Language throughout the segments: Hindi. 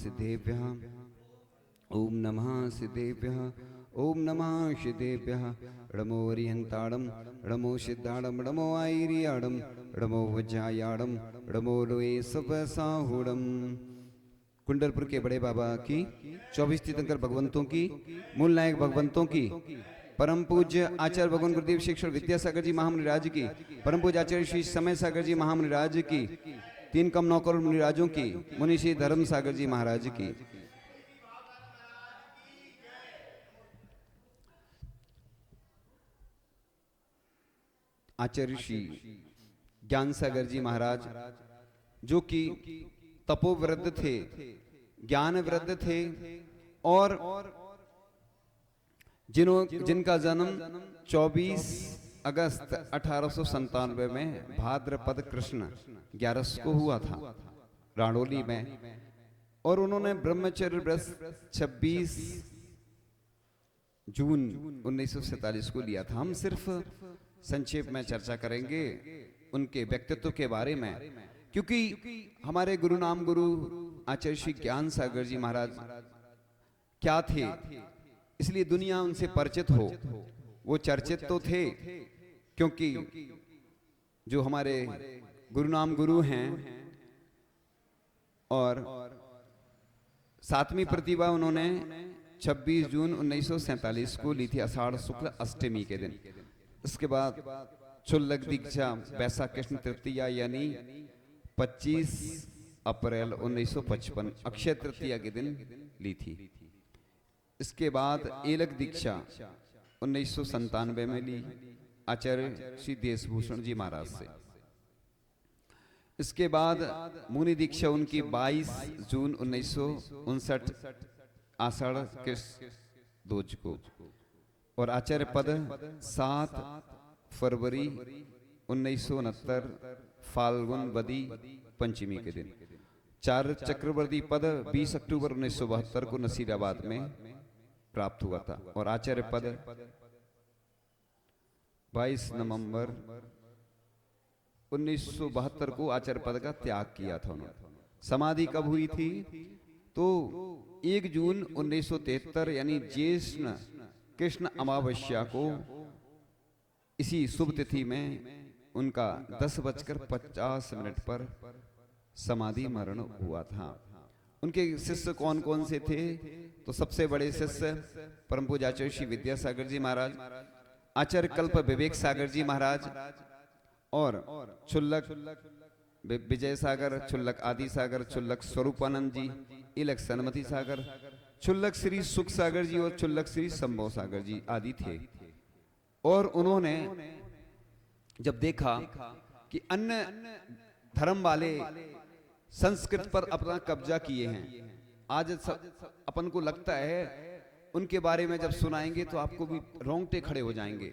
सिद्धेभ्यः ओम नमः सिद्धेभ्यः ओम नमः सिद्धेभ्यः णमो ओरियंताड़म णमो सिद्धाड़म णमो आईरियाड़म णमो वज्रायाड़म णमो लोए सपसाहुड़म। कुंडलपुर के बड़े बाबा की 24 तीर्थंकर भगवंतों की, मूल नायक भगवंतों की, परम पूज्य आचार्य भगवान गुरुदेव शिक्षण विद्यासागर जी महामुनिराज की, परम पूज्य आचार्य श्री समय सागर जी महामुनिराज की, 3 कम 9 करोड़ मुनिराजों की, मुनि श्री धर्म सागर जी महाराज की। आचार्य श्री ज्ञान सागर जी महाराज जो कि तपोवृद्ध थे, ज्ञान वृद्ध थे और जिनका जन्म 24 अगस्त 1897 में भाद्रपद कृष्ण 11 को हुआ था राणोली में, और उन्होंने ब्रह्मचर्य व्रत 26 जून 1947 को लिया था। हम सिर्फ संक्षेप में चर्चा करेंगे उनके व्यक्तित्व के बारे में, क्योंकि हमारे गुरु नाम गुरु आचार्य श्री ज्ञान सागर जी महाराज क्या थे, इसलिए दुनिया उनसे परिचित हो। वो चर्चित तो थे क्योंकि जो हमारे गुरु नाम गुरु हैं, और 7वीं प्रतिभा उन्होंने 26 जून 1947 को ली थी, आषाढ़ शुक्ल अष्टमी के दिन। इसके बाद चुल्लक दीक्षा वैशाख कृष्ण तृतीया यानी 25 अप्रैल 1955 अक्षय तृतीया के दिन ली थी। इसके बाद एलक दीक्षा 1997 में ली आचार्य श्री देशभूषण जी महाराज से। इसके बाद मुनि दीक्षा उनकी 22 जून 1959 आषाढ़ कृष्ण दोज को, और आचार्य पद 7 फरवरी 1969 फाल्गुन वदी पंचमी के दिन। 4 चक्रवर्ती पद 20 अक्टूबर 1972 को नसीराबाद में प्राप्त हुआ था, और आचार्य पद 22 नवंबर 1972 को आचार्य पद का त्याग किया था उन्होंने। समाधि कब हुई थी? तो 1 जून 1973 यानी ज्येष्ठ कृष्ण अमावस्या को इसी शुभ तिथि में उनका 10:50 पर समाधि मरण हुआ था। उनके शिष्य कौन कौन से थे? तो सबसे बड़े शिष्य परम पूज्य आचार्य श्री विद्यासागर जी महाराज, आचार्य कल्प विवेक सागर जी महाराज, और चुल्लक विजय सागर, चुल्लक आदि सागर, चुल्लक स्वरूपानंद जी, इलक सन्मति सागर, चुल्लक श्री सुख सागर जी और चुल्लक श्री संभव सागर जी आदि थे। और उन्होंने जब देखा कि अन्य धर्म वाले संस्कृत पर अपना कब्जा किए हैं, आज अपन को लगता है उनके बारे में जब सुनाएंगे तो आपको भी रोंगटे खड़े हो जाएंगे।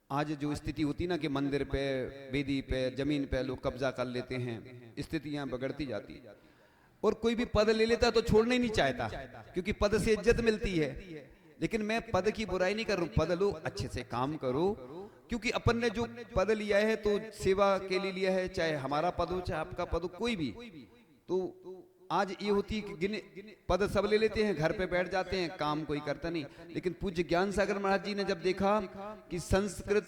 आज जो स्थिति होती ना कि मंदिर पे, वेदी पे, जमीन पे लोग कब्जा कर लेते हैं, स्थितियां बिगड़ती जाती, और कोई भी पद ले लेता तो छोड़ना ही नहीं चाहता, क्योंकि पद से इज्जत मिलती है। लेकिन मैं पद की बुराई नहीं कर रहा हूं, पद लो, अच्छे से काम करो, क्योंकि अपन ने जो पद लिया है तो सेवा के लिए लिया है, चाहे हमारा पद हो चाहे आपका पद हो, कोई भी। तो आज ये होती है कि गिने पद सब ले लेते हैं, घर पे बैठ जाते हैं, काम कोई करता नहीं। लेकिन पूज्य ज्ञान सागर महाराज जी ने जब देखा कि संस्कृत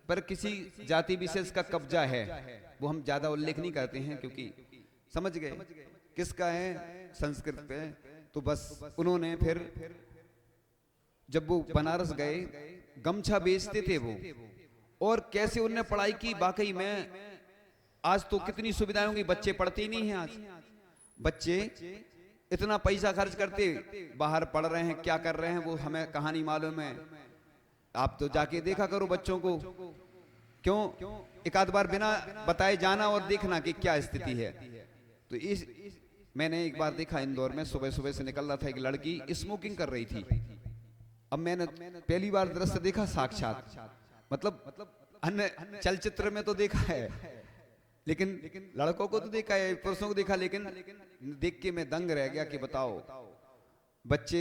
पर किसी जाति विशेष का कब्जा है, वो हम ज्यादा उल्लेख नहीं करते हैं क्योंकि समझ गए किसका है संस्कृत पे, तो बस उन्होंने फिर जब वो बनारस गए, गमछा बेचते थे वो, और कैसे उन्होंने पढ़ाई की। वाकई में आज तो कितनी सुविधाएं होंगी, बच्चे पढ़ते ही नहीं हैं। आज बच्चे इतना पैसा खर्च करते, बाहर पढ़ रहे हैं, क्या कर रहे हैं वो हमें कहानी मालूम है। आप तो जाके देखा करो बच्चों को, क्यों एक आध बार बिना बताए जाना और देखना कि क्या स्थिति है। तो इस मैंने एक बार देखा इंदौर में, सुबह सुबह से निकल रहा था, एक लड़की स्मोकिंग कर रही थी। अब मैंने पहली बार दृश्य देखा साक्षात, मतलब अन्य चलचित्र में तो देखा है, लेकिन लड़कों को तो देखा है, पुरुषों को देखा, लेकिन देख के मैं दंग रह गया कि बताओ बच्चे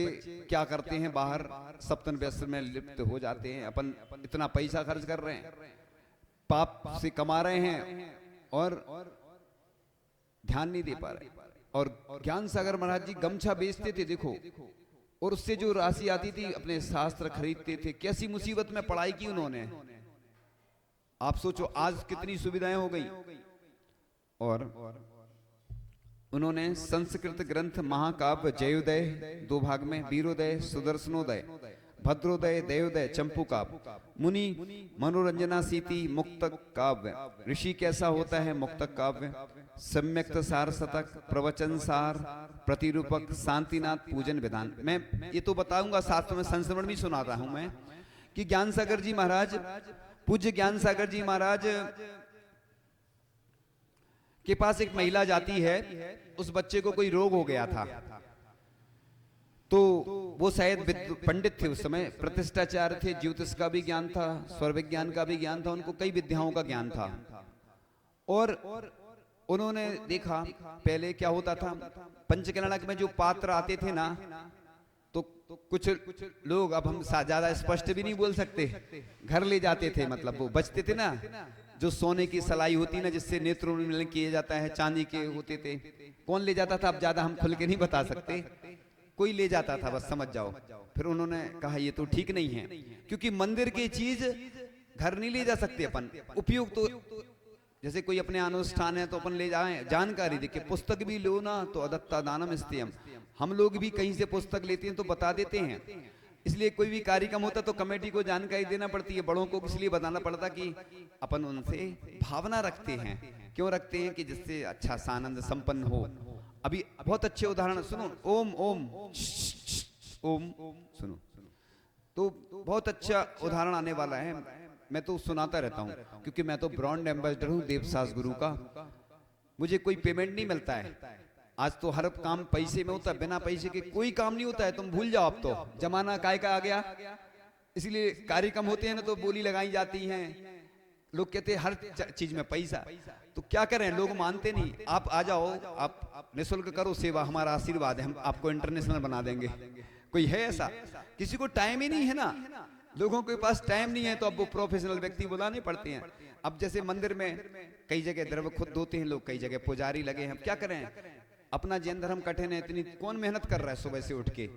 क्या करते हैं, बाहर सप्तन व्यस्त में लिप्त हो जाते हैं। अपन इतना पैसा खर्च कर रहे हैं, पाप से कमा रहे हैं और ध्यान नहीं दे पा रहे। और ज्ञान सागर महाराज जी गमछा बेचते थे, देखो, और उससे जो राशि आती थी अपने शास्त्र खरीदते थे। कैसी मुसीबत में पढ़ाई की उन्होंने, आप सोचो आज कितनी सुविधाएं हो गई। और उन्होंने संस्कृत ग्रंथ महाकाव्य जयोदय 2 भाग में, वीरोदय, सुदर्शनोदय, भद्रोदय, देवोदय, चंपू काव्य, मुनि मनोरंजना सीति, मुक्तक काव्य, ऋषि कैसा होता है मुक्तक काव्य, सम्यक्त सार शतक, प्रवचन सार, प्रतिरूपक, शांतिनाथ, पूजन विधान। मैं ये तो बताऊंगा, साथ में संस्मरण भी सुनाता हूं मैं कि ज्ञान सागर जी महाराज, पूज्य ज्ञान सागर जी महाराज के पास एक महिला जाती है। उस बच्चे को कोई रोग हो गया था, तो वो शायद पंडित थे उस समय, प्रतिष्ठाचार्य थे, ज्योतिष का भी ज्ञान था, स्वर विज्ञान का भी ज्ञान था, उनको कई विद्याओं का ज्ञान था। और उन्होंने देखा पहले क्या होता था, पंचकल्याणक में जो पात्र आते थे ना, तो कुछ लोग, अब हम ज्यादा स्पष्ट भी नहीं बोल सकते, घर ले जाते थे, मतलब वो बचते थे ना, जो सोने की सलाई होती ना जिससे नेत्रोन्मीलन किया जाता है, चांदी के होते थे। कौन ले जाता था अब ज्यादा हम खुल के नहीं बता सकते, कोई ले जाता था, बस समझ जाओ। फिर उन्होंने कहा ये तो ठीक नहीं है, क्योंकि मंदिर की चीज घर नहीं ले जा सकते अपन। उपयोग तो जैसे कोई अपने अनुष्ठान है तो अपन ले जाएं, जानकारी देखिए, पुस्तक भी लो ना तो अदत्ता दानम इस्तेयम, हम लोग भी कहीं से पुस्तक लेते हैं तो बता देते हैं। इसलिए कोई भी कार्यक्रम होता तो कमेटी को जानकारी देना पड़ती है, बड़ों को इसलिए बताना पड़ता कि अपन उनसे भावना रखते हैं। क्यों रखते हैं? कि जिससे अच्छा आनंद संपन्न हो। अभी बहुत अच्छे उदाहरण सुनो, ओम ओम ओम सुनो, तो बहुत अच्छा उदाहरण आने वाला है, मैं तो सुनाता रहता हूँ, क्योंकि मैं तो ब्रांड एम्बेसडर हूँ देवसास गुरु का, मुझे कोई पेमेंट नहीं मिलता है। आज तो हर काम पैसे में होता है, बिना पैसे के कोई काम नहीं होता है, तुम भूल जाओ, अब तो जमाना काय का आ गया। इसलिए कार्यक्रम होते हैं ना तो बोली लगाई जाती हैं, लोग कहते हैं हर चीज में पैसा, तो क्या करें, लोग मानते नहीं। आप आ जाओ, आप निःशुल्क करो सेवा, हमारा आशीर्वाद है, हम आपको इंटरनेशनल बना देंगे। कोई है ऐसा? किसी को टाइम ही नहीं है ना, लोगों के पास टाइम नहीं है, तो अब वो प्रोफेशनल व्यक्ति बुलाने पड़ते हैं। अब जैसे मंदिर में कई जगह द्रव्य खुद धोते हैं लोग, कई जगह पुजारी लगे हैं, क्या करें, अपना जैन धर्म कठिन है, इतनी कौन मेहनत कर रहा है सुबह से उठ के,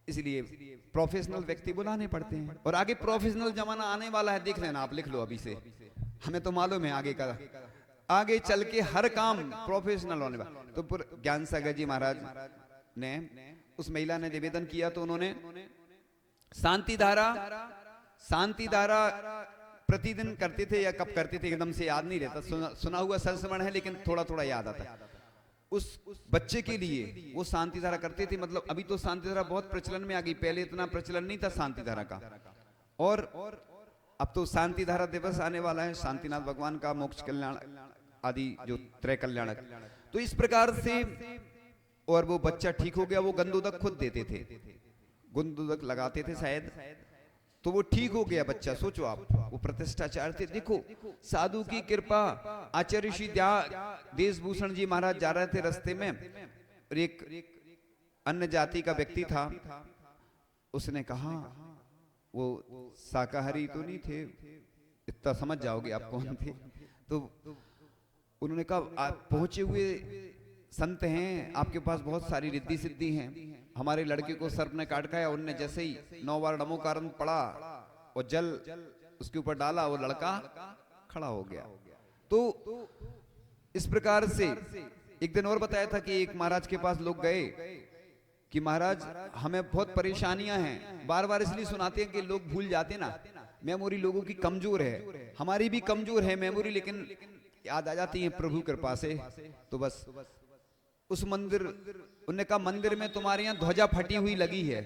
इसलिए प्रोफेशनल व्यक्ति बुलाने पड़ते हैं। और आगे प्रोफेशनल जमाना आने वाला है, देख लेना, आप लिख लो अभी से, हमें तो मालूम है आगे का, आगे चल के हर काम प्रोफेशनल होने वाला। तो ज्ञान सागर जी महाराज ने, उस महिला ने निवेदन किया, तो उन्होंने शांति धारा प्रतिदिन करते थे, या कब करते थे एकदम से याद नहीं रहता, सुना हुआ संस्मरण है लेकिन थोड़ा थोड़ा याद आता है। उस बच्चे के लिए वो शांति धारा करते थे, मतलब अभी तो शांति धारा बहुत प्रचलन में आ गई, पहले इतना प्रचलन नहीं था शांति धारा का। और अब तो शांति धारा दिवस आने वाला है, शांतिनाथ भगवान का मोक्ष कल्याण आदि जो त्रय कल्याणक, तो इस प्रकार से। और वो बच्चा ठीक हो गया, वो गंदोदक खुद देते थे, गंदोदक लगाते थे शायद, तो वो ठीक हो गया बच्चा। सोचो आप, वो प्रतिष्ठाचार्य थे। देखो साधु की कृपा। आचार्य श्री देशभूषण जी महाराज जा रहे थे रास्ते में, और एक अन्य जाति का व्यक्ति था, उसने कहा, वो शाकाहारी तो नहीं थे, इतना समझ जाओगे आप कौन थे। तो उन्होंने कहा, आप पहुंचे हुए संत हैं, आपके पास बहुत सारी रिद्धि सिद्धि हैं, हमारे लड़के को सर्प ने काट खाया, उनने जैसे ही 9 बार नमो कारण पढ़ा और जल उसके ऊपर डाला, वो लड़का खड़ा हो गया। तो इस प्रकार से एक दिन और बताया था कि एक महाराज के पास लोग गए कि महाराज हमें बहुत परेशानियां हैं, बार बार इसलिए सुनाते हैं कि लोग भूल जाते ना, मेमोरी लोगों की कमजोर है, हमारी भी कमजोर है मेमोरी, लेकिन याद आ जाती है प्रभु कृपा से। तो बस उस मंदिर, उन्होंने कहा मंदिर में तुम्हारे यहाँ ध्वजा फटी हुई लगी है,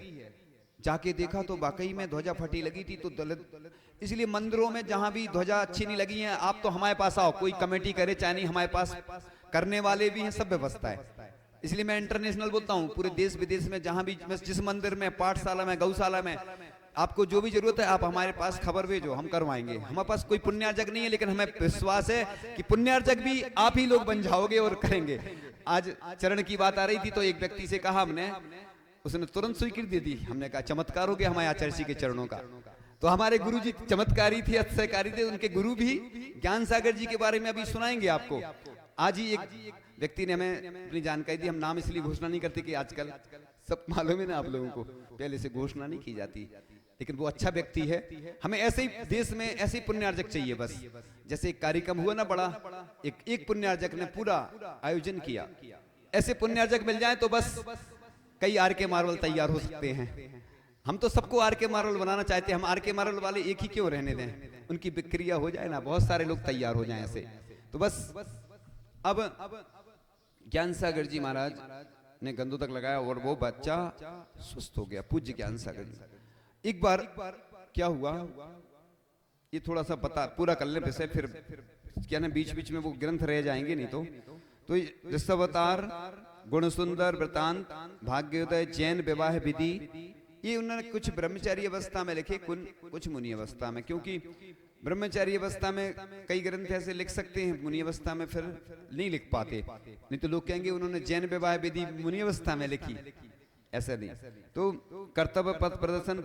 जाके देखा तो वाकई में ध्वजा फटी लगी थी। तो दलित, इसलिए मंदिरों में जहां भी ध्वजा अच्छी नहीं लगी है, आप तो हमारे पास आओ, कोई कमेटी करे चाहे नहीं, हमारे पास करने वाले भी हैं, सब व्यवस्था है। इसलिए मैं इंटरनेशनल बोलता हूँ, पूरे देश विदेश में जहां भी, जिस मंदिर में, पाठशाला में, गौशाला में आपको जो भी जरूरत है, आप हमारे पास खबर भेजो, हम करवाएंगे। हमारे पास कोई पुण्यार्जक नहीं है, लेकिन हमें विश्वास है कि पुण्यार्जक भी आप ही लोग बन जाओगे और करेंगे। आज चरण की बात आ रही थी, तो एक व्यक्ति से कहा हमने, उसने तुरंत स्वीकृति दे दी। हमने कहा चमत्कार हो गया हमारे आचार्य जी के चरणों का। तो हमारे गुरु जी चमत्कारी थे, अतिशयकारी थे, उनके गुरु भी ज्ञान सागर जी के बारे में अभी सुनाएंगे आपको। आज ही एक व्यक्ति ने हमें अपनी जानकारी दी। हम नाम इसलिए घोषणा नहीं करते कि आजकल सब मालूम है ना आप लोगों को, पहले से घोषणा नहीं की जाती, लेकिन वो अच्छा व्यक्ति है। हमें ऐसे ही देश में ऐसे ही पुण्यार्जक चाहिए बस। जैसे एक कार्यक्रम हुआ ना बड़ा, एक पुण्यार्जक ने पूरा आयोजन किया, ऐसे पुण्यार्जक मिल जाए तो बस कई आर के मार्वल तैयार हो सकते हैं। हम तो सबको आर के मार्वल बनाना चाहते हैं। हम आर के मार्वल वाले एक ही क्यों रहने दें, उनकी बिक्रिया हो जाए ना, बहुत सारे लोग तैयार हो जाएं ऐसे। तो बस अब ज्ञान सागर जी महाराज ने गंदों तक लगाया और वो बच्चा सुस्त हो गया। पूज्य ज्ञान सागर जी। एक बार क्या हुआ, ये थोड़ा सा बता पूरा कर ले वैसे, फिर क्या ना बीच बीच में वो ग्रंथ रह जाएंगे नहीं तो दशावतार, गुण सुंदर, वृतांत, भाग्योदय, जैन विवाह विधि, ये उन्होंने कुछ ब्रह्मचारी अवस्था में लिखे, कुछ मुनि अवस्था में। क्योंकि ब्रह्मचारी अवस्था में कई ग्रंथ ऐसे लिख सकते हैं, मुनि अवस्था में फिर नहीं लिख पाते, नहीं तो लोग कहेंगे उन्होंने जैन विवाह विधि मुनि अवस्था में लिखी, ऐसा नहीं। तो कर्तव्य पथ प्रदर्शन,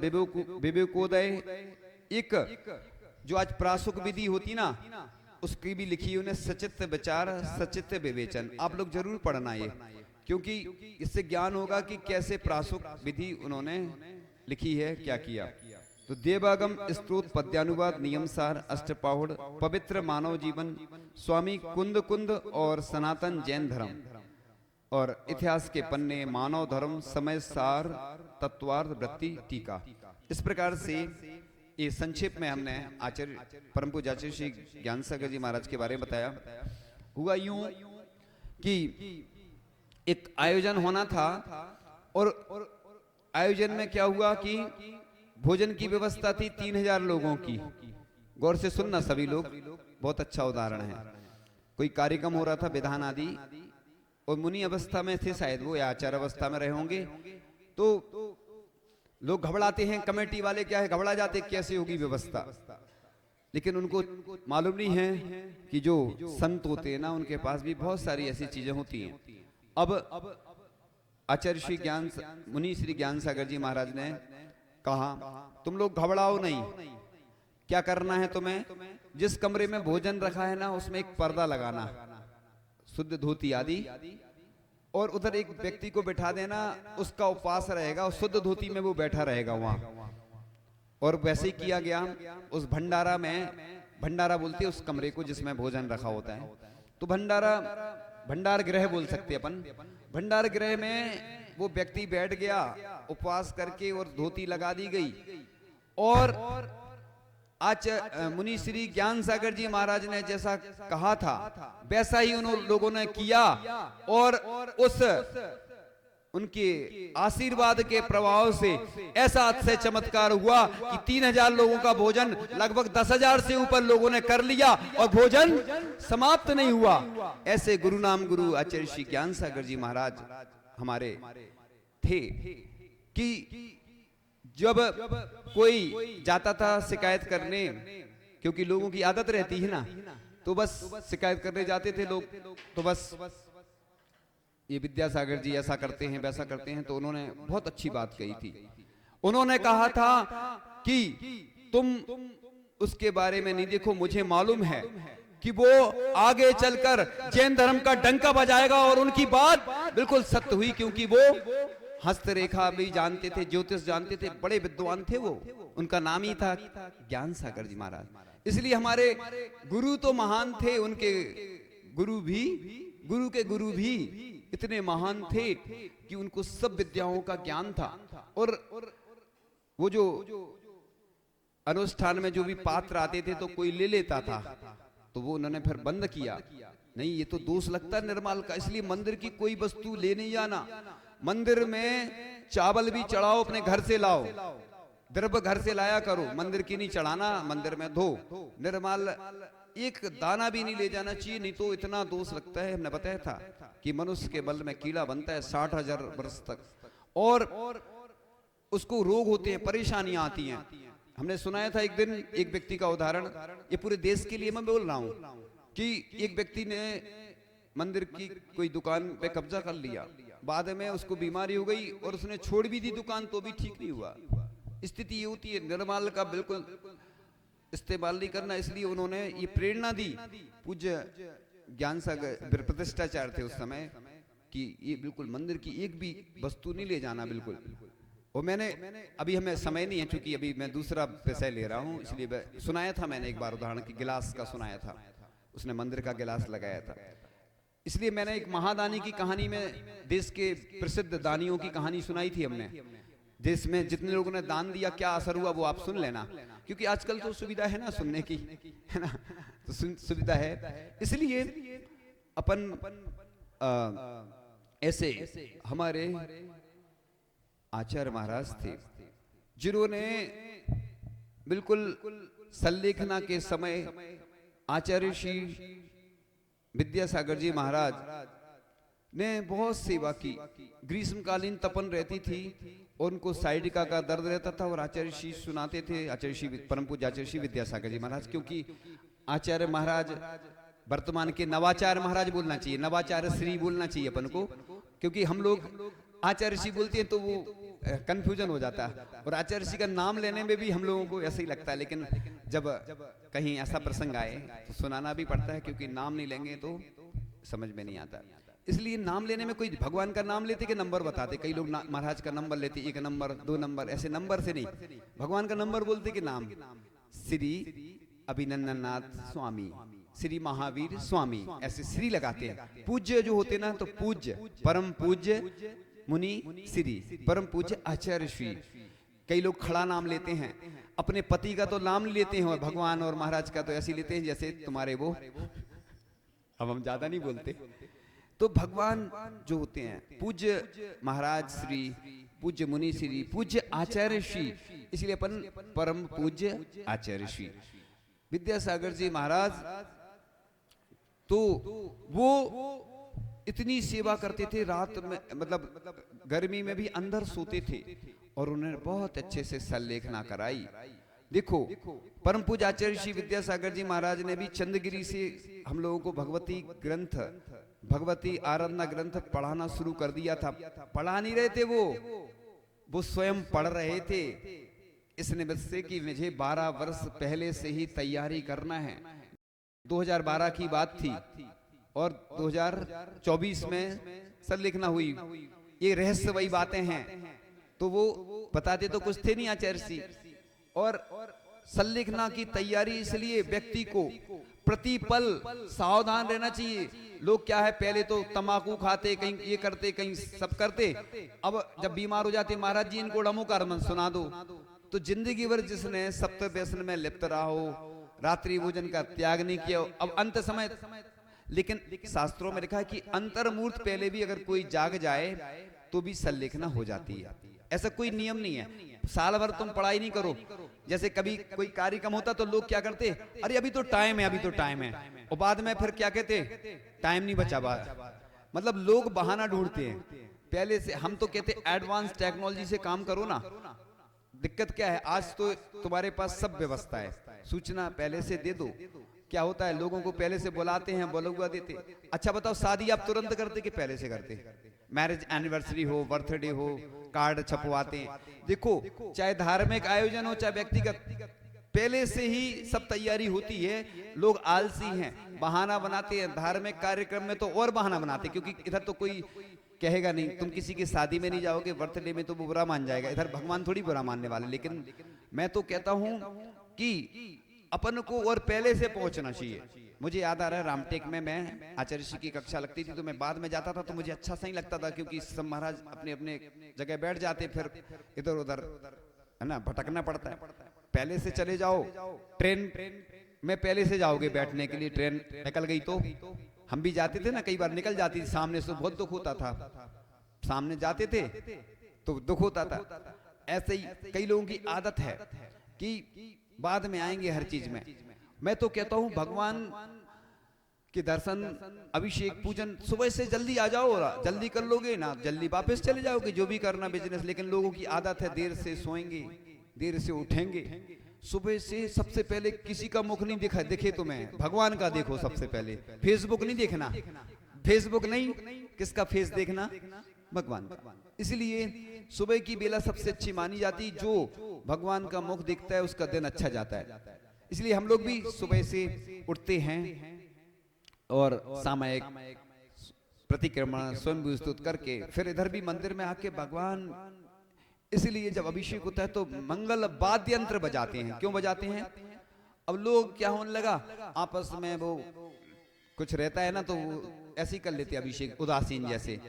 विवेकोदय, एक जो आज प्रासुक विधि होती ना उसकी भी लिखी उन्हें, सचित्त विचार, सचित्त विवेचन। आप लोग जरूर पढ़ना ये, क्योंकि इससे ज्ञान होगा कि कैसे प्रासुक विधि उन्होंने लिखी है, क्या किया। तो देवागम स्त्रोत पद्यानुवाद, नियमसार, अष्टपाहुड़, पवित्र मानव जीवन, स्वामी कुंद कुंद और सनातन जैन धर्म, और इतिहास के पन्ने, मानव धर्म, समय सार, तत्वार्थ, वृत्ति, टीका। इस प्रकार से ये संक्षेप में हमने आचार्य परम पूज्य आचार्य श्री ज्ञान सागर जी महाराज के बारे में बताया। हुआ यूं कि एक आयोजन होना था और आयोजन में क्या हुआ कि भोजन की व्यवस्था थी 3000 लोगों की। गौर से सुनना सभी लोग, बहुत अच्छा उदाहरण है। कोई कार्यक्रम हो रहा था विधान आदि, और मुनि अवस्था में थे शायद वो, या आचार अवस्था में रहे होंगे। तो लोग घबराते हैं, कमेटी वाले क्या है घबरा जाते कैसे होगी व्यवस्था, लेकिन उनको मालूम नहीं है कि जो संत होते हैं ना उनके पास भी बहुत सारी ऐसी चीजें होती हैं। अब आचार्य श्री ज्ञान मुनि श्री ज्ञान सागर जी महाराज ने कहा तुम लोग घबराओ नहीं, क्या करना है तुम्हें, जिस कमरे में भोजन रखा है ना उसमें एक पर्दा लगाना, शुद्ध धोती आदि, और उधर एक व्यक्ति को बैठा देना, उसका उपवास रहेगा और शुद्ध धोती में वो बैठा रहेगा वहां। और वैसे ही किया गया। उस भंडारा में, भंडारा बोलते हैं उस कमरे को जिसमें भोजन रखा होता है, तो भंडार गृह बोल सकते अपन। भंडार गृह में वो व्यक्ति बैठ गया उपवास करके और धोती लगा दी गई, और आज मुनि श्री ज्ञान सागर जी महाराज ने जैसा कहा था वैसा ही उन लोगों ने किया, और उस उनके आशीर्वाद के प्रभाव से ऐसा अतिशय चमत्कार हुआ कि 3000 लोगों का भोजन लगभग 10,000 से ऊपर लोगों ने कर लिया और भोजन समाप्त नहीं हुआ। ऐसे गुरु नाम गुरु आचार्य श्री ज्ञान सागर जी महाराज हमारे थे कि जब कोई जाता था शिकायत करने, क्योंकि लोगों की आदत रहती है ना, तो बस शिकायत करने जाते थे लोग, तो बस ये विद्यासागर जी ऐसा करते हैं वैसा करते हैं। तो उन्होंने बहुत अच्छी बात कही थी। उन्होंने कहा था कि तुम उसके बारे में नहीं देखो, मुझे मालूम है कि वो आगे चलकर जैन धर्म का डंका बजाएगा, और उनकी बात बिल्कुल सत्य हुई, क्योंकि वो हस्तरेखा भी जानते थे, ज्योतिष जानते थे, बड़े विद्वान थे वो। उनका नाम ही था ज्ञान सागर जी महाराज। इसलिए हमारे गुरु तो महान थे, उनके गुरु के गुरु भी इतने महान थे कि उनको सब विद्याओं का ज्ञान था। और वो जो अनुष्ठान में जो भी पात्र आते थे तो कोई ले लेता था, तो वो उन्होंने फिर बंद किया। नहीं, ये तो दोष लगता है निर्माल का, इसलिए मंदिर की कोई वस्तु ले नहीं जाना। मंदिर में चावल भी चढ़ाओ, अपने घर से लाओ, द्रव्य घर से लाया करो, मंदिर की नहीं चढ़ाना, मंदिर में धो। निर्माल एक दाना भी नहीं ले जाना चाहिए, नहीं तो इतना दोष लगता है। हमने बताया था कि मनुष्य के बल में कीड़ा बनता है 60,000 वर्ष तक, और उसको रोग होते हैं, परेशानियां आती हैं। हमने सुनाया था एक दिन एक व्यक्ति का उदाहरण, ये पूरे देश के लिए मैं बोल रहा हूं, कि एक व्यक्ति ने मंदिर की कोई दुकान पे कब्जा कर लिया, बाद में उसको बीमारी हो गई और उसने छोड़ भी दी दुकान तो भी ठीक नहीं हुआ। स्थिति ये होती है, निर्माल का बिल्कुल इस्तेमाल नहीं करना। इसलिए उन्होंने ये प्रेरणा दी पूज्य ज्ञान सागर प्रतिष्ठाचार्य थे उस समय कि ये बिल्कुल मंदिर की एक भी वस्तु नहीं ले जाना बिल्कुल। और मैंने अभी हमें समय नहीं है क्योंकि अभी मैं दूसरा विषय ले रहा हूँ, इसलिए सुनाया था मैंने एक बार उदाहरण कि गिलास का सुनाया था, उसने मंदिर का गिलास लगाया था। इसलिए मैंने एक महादानी की कहानी में देश के प्रसिद्ध दानियों की कहानी सुनाई थी हमने। देश में जितने लोगों ने दान दिया क्या असर हुआ वो आप सुन लेना, क्योंकि आजकल तो सुविधा है ना सुनने की, है ना, तो सुविधा है। इसलिए अपन ऐसे हमारे आचार्य महाराज थे जिन्होंने बिल्कुल संलेखना के समय आचार्य श्री विद्यासागर जी महाराज ने बहुत सेवा की। ग्रीष्मकालीन तपन रहती थी और उनको साइडिका का दर्द रहता था और आचार्य श्री सुनाते थे, आचार्य श्री परम पूज्य आचार्य श्री विद्यासागर जी महाराज, क्योंकि आचार्य महाराज वर्तमान के नवाचार्य महाराज बोलना चाहिए, नवाचार्य श्री बोलना चाहिए अपन को, क्योंकि हम लोग आचार्य श्री बोलते हैं तो वो कंफ्यूजन हो जाता है और आचार्य श्री का नाम लेने में भी हम लोगों को ऐसा ही लगता है। लेकिन जब कहीं ऐसा प्रसंग आए तो सुनाना भी पड़ता है, क्योंकि नाम नहीं लेंगे तो समझ में नहीं आता। इसलिए नाम लेने में कोई भगवान का नाम लेते कि नंबर बताते, कई लोग महाराज का नंबर लेते, 1 नंबर 2 नंबर, ऐसे नंबर से नहीं, भगवान का नंबर बोलते कि नाम। श्री अभिनंदननाथ स्वामी, श्री महावीर स्वामी, ऐसे श्री लगाते हैं। पूज्य जो होते ना तो पूज्य परम पूज्य मुनि श्री, परम पूज्य आचार्य श्री। कई लोग खड़ा नाम लेते हैं, अपने पति का तो नाम नहीं लेते हैं और भगवान और महाराज का तो ऐसे लेते हैं जैसे तुम्हारे वो, अब हम ज्यादा नहीं बोलते। तो भगवान जो होते हैं पूज्य महाराज श्री, पूज्य मुनि श्री, पूज्य आचार्य श्री, इसलिए अपन परम पूज्य आचार्य श्री विद्यासागर जी महाराज, तो वो इतनी सेवा करते थे, रात में मतलब गर्मी में भी अंदर सोते थे और उन्होंने बहुत अच्छे से संलेखना कराई। देखो परम पूज्य आचार्य श्री विद्यासागर जी महाराज ने भी चंद्रगिरी से हम लोगों को भगवती ग्रंथ, भगवती आराधना ग्रंथ पढ़ाना शुरू कर दिया था। पढ़ा नहीं रहे थे वो स्वयं पढ़ रहे थे, इस निमित्त से कि मुझे 12 वर्ष पहले से ही तैयारी करना है। 2012 की बात थी और 2024 में संलेखना हुई। ये रहस्यमयी बातें हैं, तो वो बताते तो कुछ थे नहीं आचार्य जी। और संलेखना की तैयारी इसलिए व्यक्ति को प्रतिपल सावधान रहना चाहिए। लोग क्या है, पहले तो तंबाकू खाते, कहीं ये करते, कहीं सब करते, अब जब बीमार हो जाते महाराज जी इनको डमो का सुना दो। तो जिंदगी भर जिसने सप्त व्यसन में लिप्त रहा हो, रात्रि भोजन का त्याग नहीं किया, अब अंत समय, लेकिन शास्त्रों में लिखा है कि अंतर्मूर्त पहले भी अगर कोई जाग जाए तो भी संलेखना हो जाती है। ऐसा कोई नियम नहीं है, साल भर तुम पढ़ाई नहीं करो। जैसे कभी कोई कार्यक्रम होता तो लोग क्या करते, अरे अभी तो टाइम है, अभी तो टाइम है, और बाद में फिर क्या कहते, टाइम नहीं बचा बाद, मतलब लोग बहाना ढूंढते हैं पहले से। हम तो कहते एडवांस टेक्नोलॉजी से काम करो ना। दिक्कत क्या है, आज तो तुम्हारे पास सब व्यवस्था है, सूचना पहले से दे दो। क्या होता है, लोगों को पहले से बुलाते हैं, बुलवा देते। अच्छा बताओ, शादी आप तुरंत करते कि पहले से करते? मैरिज एनिवर्सरी हो, बर्थडे हो, कार्ड छपवाते हैं। देखो चाहे धार्मिक आयोजन हो चाहे व्यक्तिगत, पहले से ही सब तैयारी होती है। लोग आलसी हैं, बहाना बनाते हैं। धार्मिक कार्यक्रम में तो और बहाना बनाते, क्योंकि इधर तो कोई कहेगा नहीं, तुम किसी की शादी में नहीं जाओगे, बर्थडे में तो वो बुरा मान जाएगा, इधर भगवान थोड़ी बुरा मानने वाले। लेकिन मैं तो कहता हूं कि अपन को और पहले से पहुंचना चाहिए। मुझे याद आ रहा है रामटेक में मैं आचार्य श्री की कक्षा लगती थी तो मैं बाद में जाता था, तो मुझे अच्छा सही लगता था, क्योंकि सब महाराज अपने अपने जगह बैठ जाते, फिर इधर उधर है ना भटकना पड़ता है। पहले से चले जाओ, ट्रेन में पहले से जाओगे बैठने के लिए, ट्रेन निकल गई तो हम भी जाते थे ना, कई बार निकल जाती थी सामने से, बहुत दुख होता था, सामने जाते थे तो दुख होता था। ऐसे ही कई लोगों की आदत है कि बाद में आएंगे हर चीज में। मैं तो कहता हूं भगवान के दर्शन, अभिषेक, पूजन सुबह से जल्दी आ जाओ, जल्दी कर लोगे ना जल्दी वापस चले जाओगे, जो भी करना बिजनेस। लेकिन लोगों की आदत है देर से सोएंगे, देर से उठेंगे। सुबह से सबसे पहले किसी का मुख नहीं दिखे तुम्हें, भगवान का देखो सबसे पहले। फेसबुक नहीं देखना, फेसबुक नहीं, किसका फेस देखना, भगवान का। इसलिए सुबह की बेला सबसे अच्छी मानी जाती, जो भगवान का मुख दिखता है उसका दिन अच्छा जाता है। इसलिए हम लोग भी सुबह से उठते हैं और सामयिक प्रतिक्रमण स्वयं स्तुत करके फिर इधर भी मंदिर में आके भगवान, इसलिए जब अभिषेक होता है तो मंगल वाद्य यंत्र बजाते हैं। क्यों बजाते हैं? अब लोग क्या होने लगा, आपस में वो कुछ रहता है ना तो ऐसे ही कर लेते अभिषेक, उदासीन जैसे।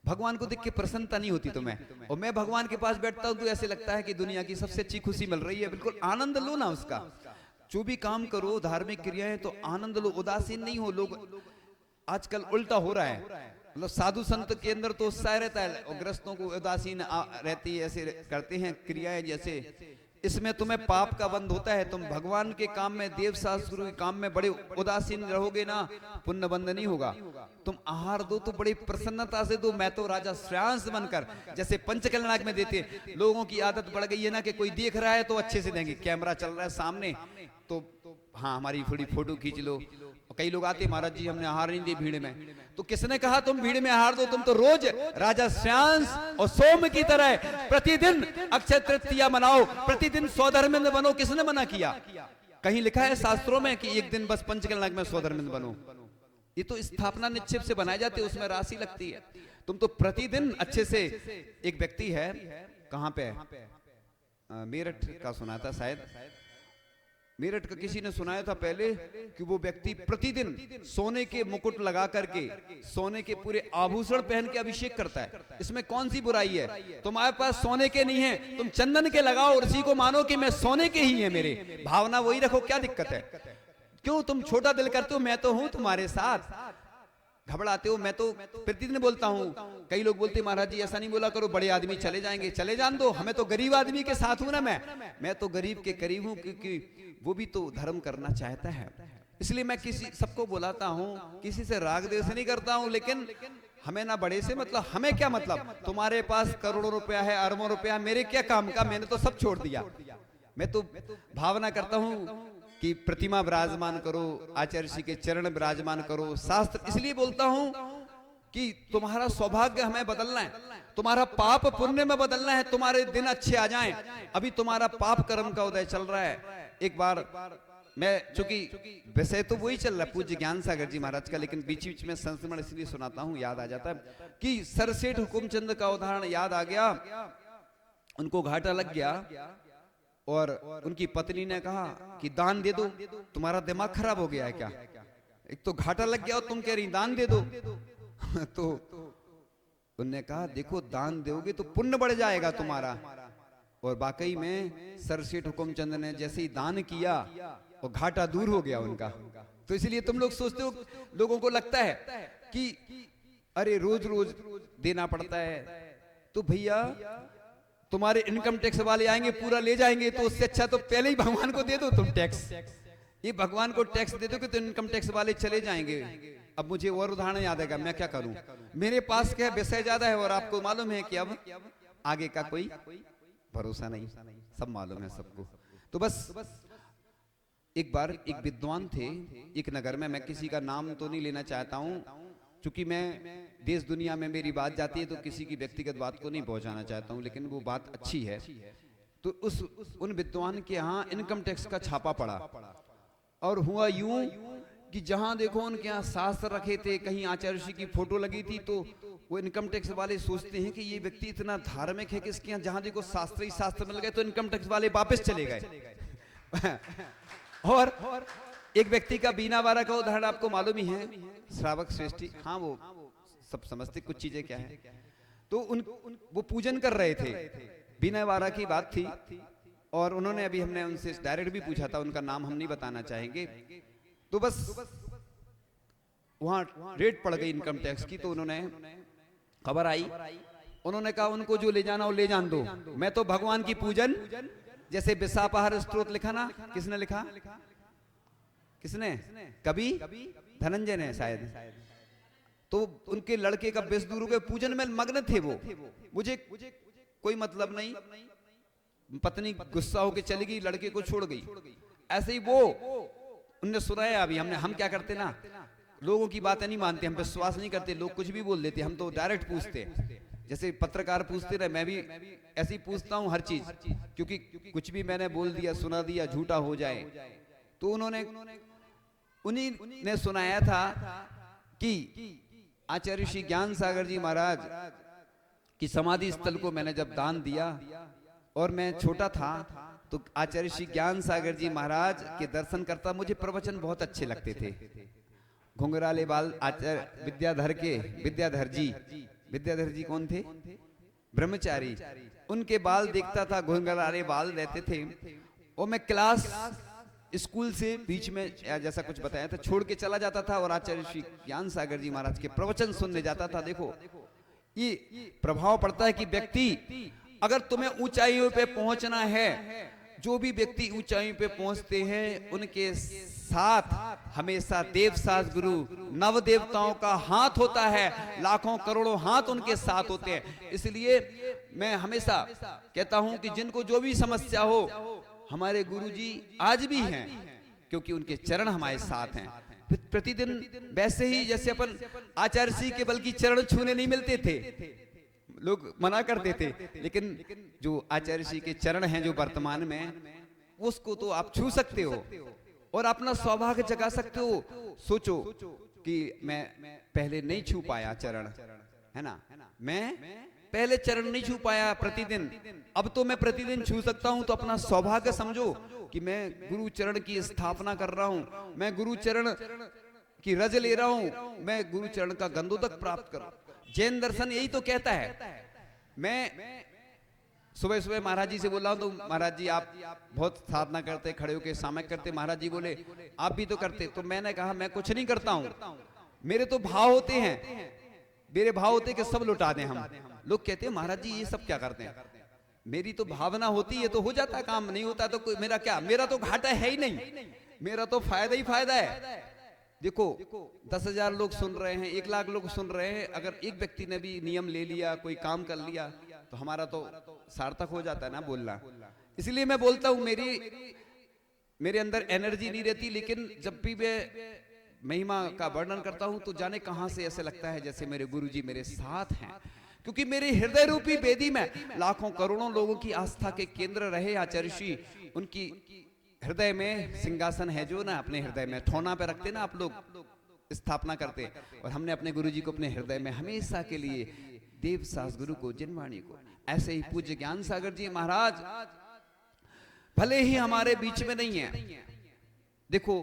भगवान को देख के प्रसन्नता नहीं होती तुम्हें, और मैं भगवान के पास बैठता हूं तो ऐसे लगता है कि दुनिया की सबसे अच्छी खुशी मिल रही है। बिल्कुल आनंद लो ना उसका, जो भी काम करो धार्मिक क्रियाएं तो आनंद लो, उदासीन नहीं हो। लोग आजकल उल्टा हो रहा है, मतलब साधु संत के अंदर तो उत्साह रहता है और ग्रस्तों को उदासीन रहती है, ऐसे करते हैं क्रियाएं जैसे। इसमें तुम्हें पाप का बंध होता है। तुम भगवान के काम में, देव शास्त्र के काम में बड़े उदासीन रहोगे ना, पुण्य बंध नहीं होगा। तुम आहार दो तो बड़ी प्रसन्नता से दो। मैं तो राजा श्रेयांश बनकर, जैसे पंचकल्याणक में देते, लोगों की आदत बढ़ गई है ना कि कोई देख रहा है तो अच्छे से देंगे, कैमरा चल रहा है सामने तो हाँ हमारी थोड़ी फोटो खींच लो। कई लोग आते, महाराज जी हमने आहार नहीं दी भीड़ में, तो किसने कहा तुम भीड़ में आहार दो? तुम तो रोज राजा श्रेयांश और सोम की तरह प्रतिदिन अक्षय तृतीया मनाओ, प्रतिदिन स्वधर्मिंद बनो। किसने मना किया? कहीं लिखा है शास्त्रों में कि एक दिन बस पंचकल्याणक में स्वधर्मिंद बनो? ये तो स्थापना निक्षेप से बनाए जाते, उसमें राशि लगती है। तुम तो प्रतिदिन अच्छे से। एक व्यक्ति है, कहां पे है, मेरठ का सुना था शायद, मेरठ का किसी ने सुनाया था पहले कि वो व्यक्ति प्रतिदिन सोने के मुकुट लगा करके, सोने के पूरे आभूषण पहन के अभिषेक करता है। इसमें कौन सी बुराई है? तुम्हारे पास सोने के नहीं है, तुम चंदन के लगाओ और उसी को मानो कि मैं सोने के ही है मेरे, भावना वही रखो, क्या दिक्कत है? क्यों तुम छोटा दिल करते हो? मैं तो हूं तुम्हारे साथ, घबराते हो? मैं तो प्रतिदिन बोलता हूं। कई लोग बोलते महाराज जी ऐसा नहीं बोला करो, बड़े आदमी चले जाएंगे। चले जान दो, हमें तो गरीब आदमी के साथ हूं ना, मैं तो गरीब के करीब हूं, क्योंकि वो भी तो धर्म करना चाहता है। इसलिए मैं किसी सबको बुलाता हूं, किसी से राग देव से नहीं करता हूं। लेकिन हमें ना बड़े से मतलब, हमें क्या मतलब? तुम्हारे पास करोड़ों रुपया है, अरबों रुपया, मेरे क्या काम का? मैंने तो सब छोड़ दिया। मैं तो भावना करता हूं कि प्रतिमा विराजमान करो, आचार्य जी के चरण विराजमान करो, शास्त्र। इसलिए बोलता हूं कि तुम्हारा सौभाग्य हमें बदलना है, तुम्हारा पाप पुण्य में बदलना है, तुम्हारे दिन अच्छे आ जाएं। अभी तुम्हारा पाप कर्म का उदय चल रहा है। एक बार मैं, चूंकि विषय तो वही चल रहा है पूज्य ज्ञान सागर जी महाराज का, लेकिन बीच बीच में संस्मरण इसलिए सुनाता हूं, याद आ जाता है कि सरसेठ हुकुमचंद का उदाहरण याद आ गया। उनको घाटा लग गया और उनकी पत्नी ने कहा कि दान दे दो, तुम्हारा दिमाग खराब हो गया है क्या? एक तो घाटा लग गया और तुम कह रही दान दे दो। तो उन्होंने कहा देखो दान दोगे तो पुण्य बढ़ जाएगा तुम्हारा। और वाकई में सरसेठ हुकुमचंद ने जैसे ही दान किया और घाटा दूर हो गया उनका। तो इसलिए तुम लोग सोचते हो, लोगों को लगता है कि अरे रोज रोज देना पड़ता है, तो भैया तुम्हारे इनकम टैक्स वाले आएंगे पूरा ले जाएंगे, तो उससे अच्छा तो पहले ही भगवान को दे दो तुम टैक्स। ये भगवान को टैक्स दे दोगे तो इनकम टैक्स वाले चले जाएंगे। अब मुझे और उदाहरण याद आएगा, मैं क्या करूं, मेरे पास क्या विषय ज्यादा है और आपको मालूम है कि अब आगे का कोई भरोसा नहीं, सब मालूम है सबको। तो बस एक बार एक विद्वान थे एक नगर में, मैं किसी का नाम तो नहीं लेना चाहता हूं, क्योंकि मैं देश दुनिया में मेरी बात जाती है तो किसी की व्यक्तिगत बात को नहीं पहुंचाना चाहता हूं, लेकिन वो बात अच्छी है। तो उन विद्वान के यहाँ इनकम टैक्स का छापा पड़ा और हुआ यूं कि जहां देखो उनके यहाँ शास्त्र रखे थे, कहीं आचार्य जी की फोटो लगी थी, तो वो इनकम टैक्स वाले सोचते हैं कि ये व्यक्ति इतना धार्मिक है कि इसके यहाँ जहां देखो शास्त्र ही शास्त्र मिल गए, तो इनकम टैक्स वाले वापस चले गए। और एक व्यक्ति का बीना वारा का उदाहरण आपको मालूम ही है, श्रावक श्रेष्ठी, हाँ वो सब समझते कुछ चीजें क्या है। तो वो पूजन कर रहे थे, बीना वारा की बात थी, और उन्होंने अभी हमने उनसे डायरेक्ट भी पूछा था, उनका नाम हम नहीं बताना चाहेंगे। तो बस वहां रेट पड़ गई इनकम टैक्स की, तो उन्होंने खबर आई, उन्होंने कहा उनको जो ले जाना वो ले जान दो, मैं तो भगवान की पूजन, जैसे विसापहार स्तोत्र लिखा ना, किसने लिखा, किसने, कवि धनंजय ने शायद, तो उनके लड़के का बेस दूर हो गए, पूजन में मग्न थे वो, मुझे कोई मतलब नहीं, पत्नी गुस्सा होकर चली गई, लड़के को छोड़ गई। ऐसे ही वो उनने सुनाया, अभी हम क्या करते ना, लोगों की बातें नहीं मानते, हम विश्वास नहीं करते, लोग कुछ भी बोल देते, हम तो डायरेक्ट पूछते, जैसे पत्रकार पूछते रहे, मैं भी ऐसे ही पूछता हूं हर चीज, क्योंकि कुछ भी मैंने बोल दिया सुना दिया झूठा हो जाए। तो उन्हीं ने सुनाया था कि आचार्य श्री ज्ञान सागर जी महाराज की समाधि स्थल को मैंने जब दान दिया और मैं छोटा था, तो आचार्य श्री ज्ञान सागर जी महाराज के दर्शन करता मुझे प्रवचन बहुत अच्छे लगते थे। घुंघराले बाल आचार्य विद्याधर जी कौन थे? ब्रह्मचारी। उनके बाल देखता था, घुंघराले बाल रहते थे, और मैं क्लास स्कूल से बीच में जैसा कुछ बताया था छोड़ के चला जाता था और आचार्य श्री ज्ञान सागर जी महाराज के प्रवचन सुनने जाता था। देखो ये प्रभाव पड़ता है कि व्यक्ति, अगर तुम्हें ऊंचाइयों पे पहुंचना है, जो भी व्यक्ति ऊंचाइयों पे पहुंचते हैं उनके साथ हमेशा देवसास गुरु नव देवताओं का हाथ होता है, लाखों करोड़ों हाथ उनके साथ होते हैं। इसलिए मैं हमेशा कहता हूं कि जिनको जो भी समस्या हो, हमारे गुरुजी आज भी हैं, क्योंकि उनके चरण हमारे साथ हैं। प्रतिदिन वैसे ही जैसे अपन आचार्य श्री के बल्कि चरण छूने नहीं मिलते थे, लोग मना करते थे, लेकिन जो आचार्य श्री के चरण हैं जो वर्तमान में, उसको तो आप छू सकते हो और अपना सौभाग्य जगा सकते हो। सोचो कि मैं पहले नहीं छू पाया चरण, है ना, मैं पहले चरण नहीं छू पाया प्रतिदिन, अब तो मैं प्रतिदिन छू सकता हूं। तो अपना सौभाग्य समझो कि मैं गुरु चरण की स्थापना कर रहा हूं, मैं गुरु चरण की रज ले रहा हूं, मैं गुरु चरण का गंधोदक प्राप्त करूं। जैन दर्शन यही तो कहता है। मैं सुबह सुबह महाराज जी से बोला हूं, तो महाराज जी आप बहुत साधना करते, खड़े होकर सामयिक करते। महाराज जी बोले आप भी तो करते। तो मैंने कहा मैं कुछ नहीं करता हूं, मेरे तो भाव होते हैं, मेरे भाव होते कि सब लुटा दें हम। लोग कहते हैं महाराज जी ये सब क्या करते हैं, मेरी तो भावना होती है तो हो जाता काम, नहीं होता तो कोई मेरा क्या, मेरा तो घाटा है ही नहीं, मेरा तो फायदा ही फायदा है। देखो 10,000 लोग सुन रहे हैं, 1 लाख लोग सुन रहे हैं, अगर एक व्यक्ति ने भी नियम ले लिया, कोई काम कर लिया, तो हमारा तो सार्थक हो जाता है ना बोलना। इसलिए मैं बोलता हूं मेरे अंदर एनर्जी नहीं रहती, लेकिन जब भी मैं महिमा का वर्णन करता हूं तो जाने कहां से ऐसे लगता है जैसे मेरे गुरुजी मेरे साथ हैं, क्योंकि मेरे हृदय रूपी वेदी में लाखों करोड़ों लोगों की आस्था के केंद्र रहे आचार्य श्री। उनकी हृदय में सिंहासन है जो ना अपने हृदय में ठोना पे रखते ना आप लोग, स्थापना करते, और हमने अपने गुरुजी को अपने हृदय में हमेशा के लिए देवसास गुरु को, जिनवाणी को। ऐसे ही पूज्य ज्ञान सागर जी महाराज भले ही हमारे बीच में नहीं है, देखो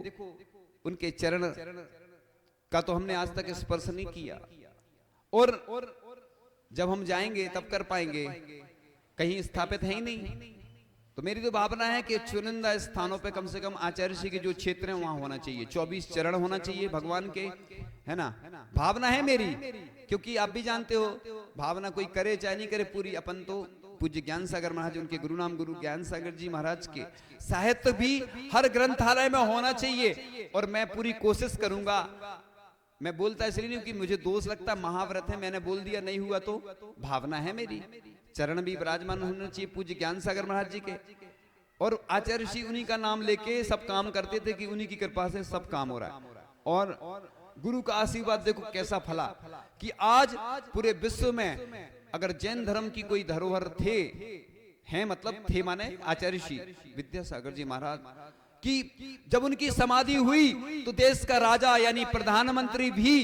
उनके चरण का तो हमने आज तक स्पर्श नहीं किया, और जब हम जाएंगे तब कर पाएंगे, कहीं स्थापित है ही नहीं। तो मेरी तो भावना है कि चुनिंदा स्थानों पे कम से कम आचार्य श्री के जो क्षेत्र हैं वहां होना चाहिए, 24 चरण होना चाहिए भगवान के, है ना, भावना है मेरी। क्योंकि आप भी जानते हो भावना कोई करे चाहे नहीं करे, पूरी अपन तो पूज्य ज्ञान सागर महाराज, उनके गुरु नाम गुरु ज्ञान सागर जी महाराज के साहित्य भी हर ग्रंथालय में होना चाहिए, और मैं पूरी कोशिश करूंगा। मैं बोलता इसलिए नहीं कि मुझे दोष लगता, महाव्रत है, मैंने बोल दिया नहीं हुआ तो भावना है मेरी। चरण भी विराजमान होना चाहिए पूज्य ज्ञान सागर महाराज जी के, और आचार्य श्री उन्हीं का नाम लेके सब काम करते थे कि उन्हीं की कृपा से सब काम हो रहा है। और गुरु का आशीर्वाद देखो कैसा फला कि आज पूरे विश्व में अगर जैन धर्म की कोई धरोहर हैं, मतलब थे माने आचार्य श्री विद्यासागर जी महाराज कि जब उनकी समाधि हुई तो देश का राजा यानी प्रधानमंत्री भी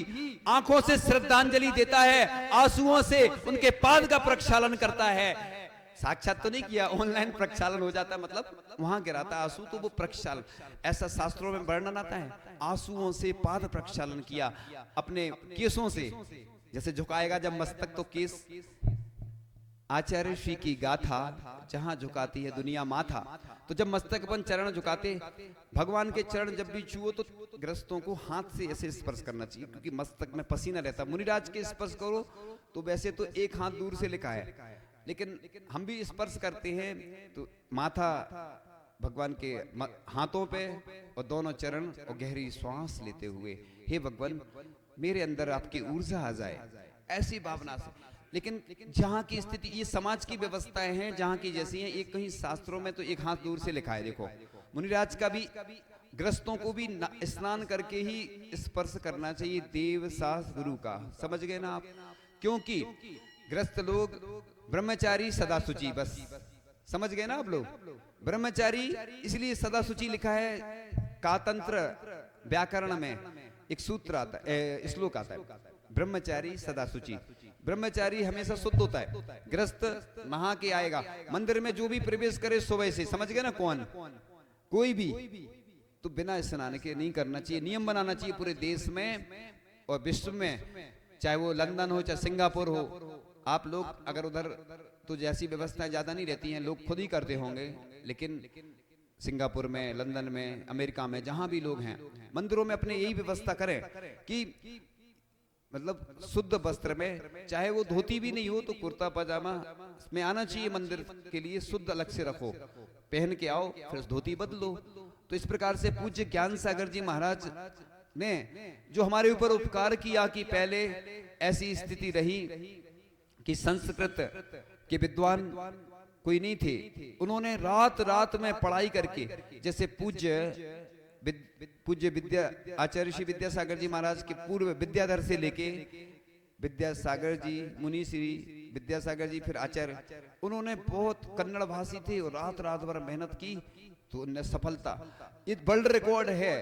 आंखों से श्रद्धांजलि देता है, आंसुओं से उनके पाद का प्रक्षालन करता है। साक्षात तो नहीं किया, ऑनलाइन प्रक्षालन हो जाता है, मतलब वहां गिराता आंसू, तो वो प्रक्षालन, ऐसा शास्त्रों में वर्णन आता है। आंसुओं से पाद प्रक्षालन किया, अपने केसों से, जैसे झुकाएगा जब मस्तक तो केस। आचार्य श्री की गाथा जहां झुकाती है दुनिया माथा, तो जब मस्तक अपन चरण झुकाते, भगवान के चरण जब भी छुओ तो ग्रस्तों को हाथ से ऐसे स्पर्श करना चाहिए, क्योंकि मस्तक में पसीना रहता। मुनिराज के स्पर्श करो तो वैसे तो एक हाथ दूर से लिखा है, लेकिन हम भी स्पर्श करते हैं तो माथा भगवान के हाथों पे और दोनों चरण, और गहरी श्वास लेते हुए हे भगवान मेरे अंदर आपकी ऊर्जा आ जाए, ऐसी भावना से। लेकिन जहां की स्थिति, ये समाज की व्यवस्थाएं हैं जहां की जैसी हैं, एक कहीं शास्त्रों में तो एक हाथ दूर से लिखा है। देखो मुनिराज का भी, ग्रस्तों को भी स्नान करके ही स्पर्श करना चाहिए देवसास गुरु का, समझ गए ना आप? क्योंकि ग्रस्त लोग ब्रह्मचारी सदा शुचि, बस समझ गए ना आप लोग? ब्रह्मचारी इसलिए सदा शुचि लिखा है, कातंत्र व्याकरण में एक सूत्र आता है, श्लोक आता है, ब्रह्मचारी सदा शुचि। ब्रह्मचारी हमेशा शुद्ध होता है, गृहस्थ नहा के आएगा, मंदिर में जो भी प्रवेश करे सुबह से, समझ गए ना, कौन कोई भी तो बिना स्नान के नहीं करना चाहिए। नियम बनाना चाहिए पूरे देश में और विश्व में, चाहे वो लंदन हो चाहे सिंगापुर हो। आप लोग अगर उधर तो जैसी व्यवस्थाएं ज्यादा नहीं रहती हैं, लोग खुद ही करते होंगे, लेकिन सिंगापुर में, लंदन में, अमेरिका में, जहां भी लोग हैं, मंदिरों में अपने यही व्यवस्था करें कि मतलब शुद्ध वस्त्र में, चाहे वो धोती भी नहीं हो तो कुर्ता पजामा में आना चाहिए मंदिर के लिए, शुद्ध अलग से रखो, पहन के आओ, फिर धोती बदलो। तो इस प्रकार से पूज्य ज्ञान सागर जी महाराज ने जो हमारे ऊपर उपकार किया कि पहले ऐसी स्थिति रही कि संस्कृत के विद्वान कोई नहीं थे, उन्होंने रात रात में पढ़ाई करके, जैसे पूज्य विद्या आचार्य श्री विद्यासागर जी महाराज के पूर्व विद्याधर से लेके विद्यासागर जी, मुनि श्री विद्यासागर जी, फिर आचार्य, उन्होंने बहुत कन्नड़ भाषी थे और रात रात भर मेहनत की तो उन्हें सफलता, ये वर्ल्ड रिकॉर्ड है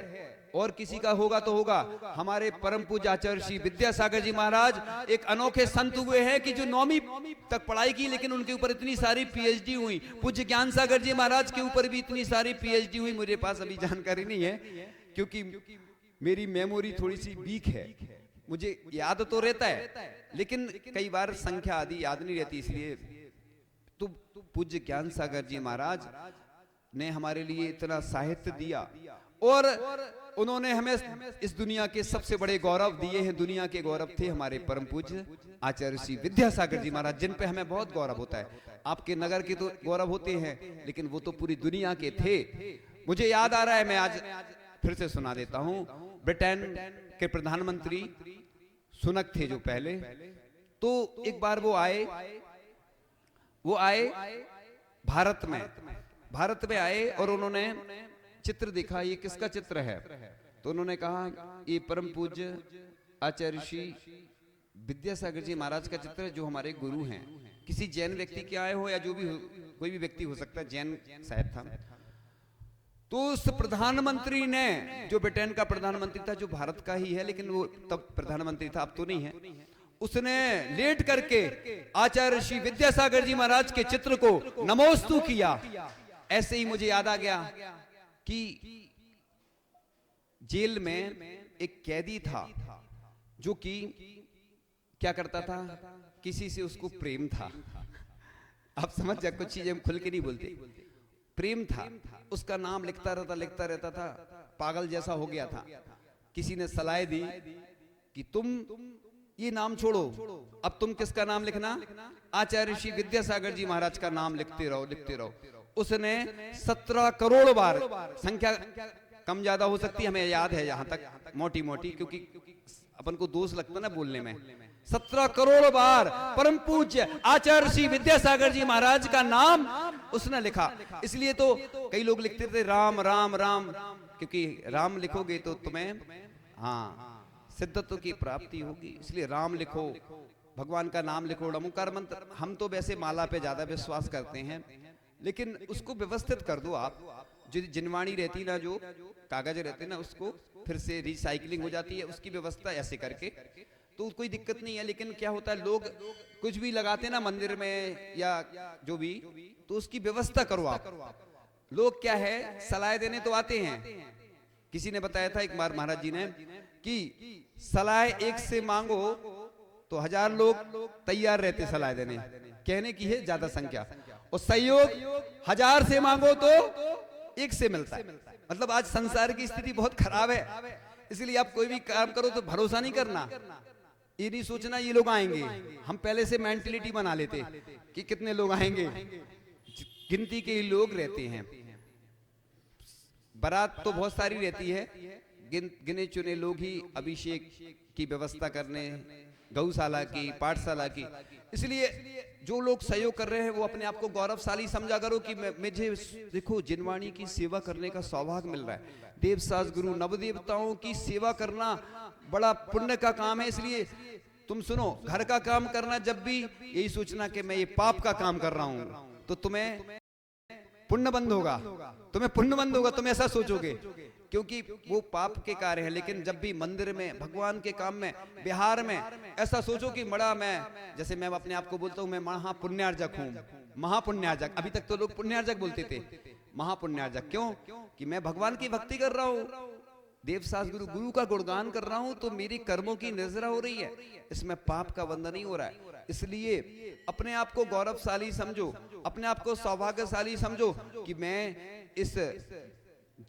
और किसी का होगा तो होगा। हमारे परम पूज्य आचार्य श्री विद्यासागर जी महाराज एक अनोखे संत हुए हैं कि जो 9वीं तक पढ़ाई की, लेकिन उनके ऊपर इतनी सारी पीएचडी हुई। पूज्य ज्ञान सागर जी महाराज के ऊपर भी इतनी सारी पीएचडी हुई, मुझे पास अभी जानकारी नहीं है क्योंकि मेरी मेमोरी थोड़ी सी वीक है, मुझे याद तो रहता है लेकिन कई बार संख्या आदि याद नहीं रहती, इसलिए तो पूज्य ज्ञान सागर जी महाराज ने हमारे लिए इतना साहित्य दिया और उन्होंने हमें इस दुनिया के सबसे बड़े गौरव दिए हैं। दुनिया के गौरव थे हमारे परम पूज्य आचार्य श्री विद्यासागर जी महाराज, जिन पे हमें बहुत गौरव होता है। आपके नगर के तो गौरव होते हैं, लेकिन वो तो पूरी दुनिया के थे। मुझे याद आ रहा है, मैं आज फिर से सुना देता हूं। ब्रिटेन के प्रधानमंत्री सुनक थे जो पहले, तो एक बार वो आए भारत में आए और उन्होंने चित्र देखा, ये किसका चित्र है? तो उन्होंने कहा ये परम पूज्य आचार्य श्री विद्यासागर जी महाराज का चित्र है, जो हमारे गुरु हैं। किसी जैन व्यक्ति के आए हो या जो भी कोई भी व्यक्ति हो सकता है, जैन शायद था। तो उस प्रधानमंत्री ने, जो ब्रिटेन का प्रधानमंत्री था, जो भारत का ही है लेकिन वो तब प्रधानमंत्री था, अब तो नहीं है, उसने लेट करके आचार्य श्री विद्यासागर जी महाराज के चित्र को नमोस्तु किया। ऐसे ही मुझे याद आ गया कि जेल में एक कैदी था जो कि क्या करता था, किसी से उसको प्रेम था। आप समझ जा, कुछ चीजें हम खुल के नहीं बोलते, प्रेम था, उसका नाम लिखता रहता था, पागल जैसा हो गया था। किसी ने सलाह दी कि तुम ये नाम छोड़ो, अब तुम किसका नाम लिखना, आचार्य श्री विद्यासागर जी महाराज का नाम लिखते रहो। उसने 17 करोड़ बार, संख्या कम ज्यादा हो सकती है, हमें याद है यहां तक मोटी मोटी, क्योंकि अपन को दोष लगता ना बोलने में, 17 करोड़ बार परम पूज्य आचार्य श्री विद्यासागर जी महाराज का नाम उसने लिखा। इसलिए तो कई लोग लिखते थे राम राम राम, क्योंकि राम लिखोगे तो तुम्हें सिद्धत्व की प्राप्ति होगी, इसलिए राम लिखो, भगवान का नाम लिखो, ओंकार मंत्र। हम तो वैसे माला पे ज्यादा विश्वास करते हैं, लेकिन उसको व्यवस्थित कर दो आप। जो जिनवाणी रहती ना, जो कागज रहते ना, उसको फिर से रिसाइकलिंग हो जाती है, उसकी व्यवस्था ऐसे करके तो कोई दिक्कत नहीं है। लेकिन क्या होता है, लोग कुछ भी लगाते ना मंदिर में या जो भी, तो उसकी व्यवस्था करो आप। लोग क्या है, सलाह देने तो आते हैं। किसी ने बताया था एक बार महाराज जी ने कि सलाह एक से मांगो तो 1000 लोग तैयार रहते सलाह देने, कहने की है ज्यादा संख्या, और सहयोग 1000 से मांगो तो 1 से मिलता है। मतलब आज संसार की स्थिति बहुत खराब है, इसलिए आप कोई भी काम करो तो भरोसा नहीं करना, ये नहीं सोचना ये लोग आएंगे। हम पहले से मेंटलिटी बना लेते कि कितने लोग आएंगे, गिनती के लोग रहते हैं। बारात तो बहुत सारी रहती है, गिने चुने लोग ही अभिषेक की व्यवस्था करने, गौशाला की, पाठशाला की। इसलिए जो लोग सहयोग कर रहे हैं वो अपने आप को गौरवशाली समझा करो कि मुझे देखो जिनवाणी की सेवा करने का सौभाग्य मिल रहा है। देवसास गुरु नवदेवताओं की सेवा करना बड़ा पुण्य का काम है। इसलिए तुम सुनो, घर का काम करना जब भी यही सोचना कि मैं ये पाप का काम कर रहा हूं तो तुम्हें पुण्य बंद होगा, तुम ऐसा सोचोगे। क्योंकि वो पाप के कार्य है। लेकिन जब भी मंदिर में, भगवान के काम में, बिहार में ऐसा सोचो कि बड़ा मैं, जैसे मैं अपने आप को बोलता हूँ मैं महापुण्यार्जक हूँ, महापुण्यार्जक। अभी तक तो लोग पुण्यार्जक बोलते थे, महापुण्यार्जक क्यों? कि मैं भगवान की भक्ति कर रहा हूँ, देवसास गुरु का गुणगान कर रहा हूं, तो मेरी कर्मों की निर्जरा हो रही है, इसमें पाप का बंधन नहीं हो रहा है। इसलिए अपने आप को गौरवशाली समझो, अपने आप को सौभाग्यशाली समझो कि मैं इस